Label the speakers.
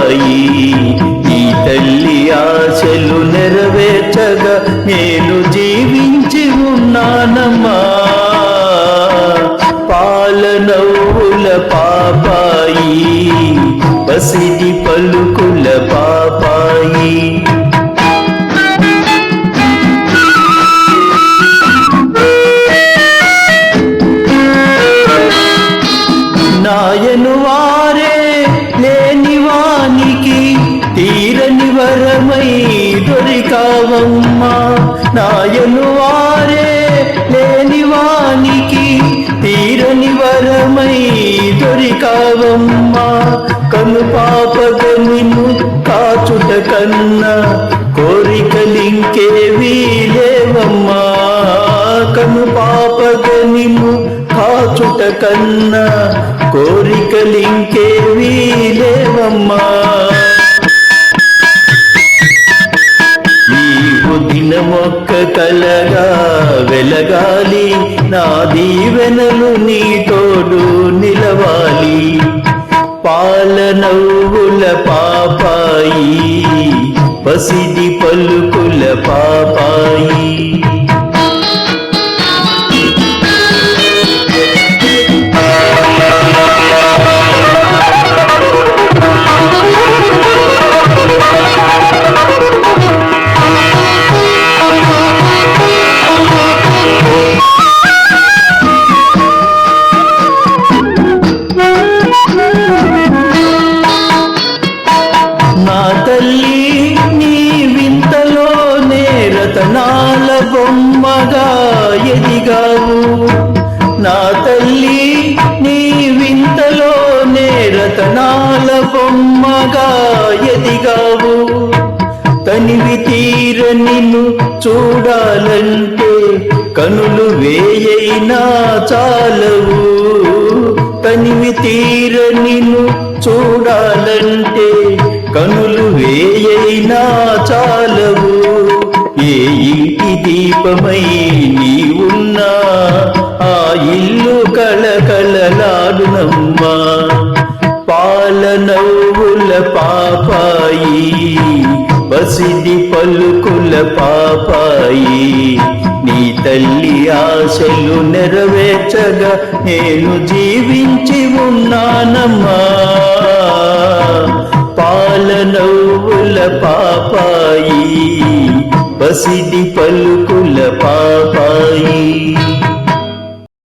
Speaker 1: పాపాయి. ఈ తల్లి ఆశలు నెరవేర్చగా నేను జీవించి ఉన్నానమ్మా. పాలనవ్వుల పాపాయి, పసిడి పలుకుల పాపాయి. నాయను వారే లేని వానికి తీరని వరమై దొరికావమ్మా. నాయను వారే లేని వానికి తీరని వరమై దొరికావమ్మా. కను పాపగా నిన్ను కాచుట కన్నా కోరికలింకేవీ లేవమ్మా. కను పాపగా నిన్ను కాచుట కన్నా కోరికలింకేవీ లేవమ్మా. దినమొక్క కలగా వెలగాలి, నా దీవెనలు నీ తోడు నిలవాలి. పాలనవ్వుల పాపాయి, పసిడి పలుకుల పాపాయి. నా తల్లి నీ వింతలోనే రతనాల బొమ్మగా ఎదిగావు. నా తల్లి నీ వింతలోనే రతనాల బొమ్మగా ఎదిగావు. తనివి తీర నిన్ను చూడాలంటే కనులు వేయైనా చాలవు. తనివి తీర నిన్ను చూడాలంటే కనులు వేయైనా చాలవు. ఏ ఇంటి దీపమై నీ ఉన్నా ఆ ఇల్లు కళకళలాడునమ్మా. పాలనవ్వుల పాపాయి, పసిడి పలుకుల పాపాయి. నీ తల్లి ఆశలు నెరవేర్చగా నేను జీవించి ఉన్నానమ్మా. పాలనవ్వుల పాపాయి, పసిడి పలుకుల పాపాయి.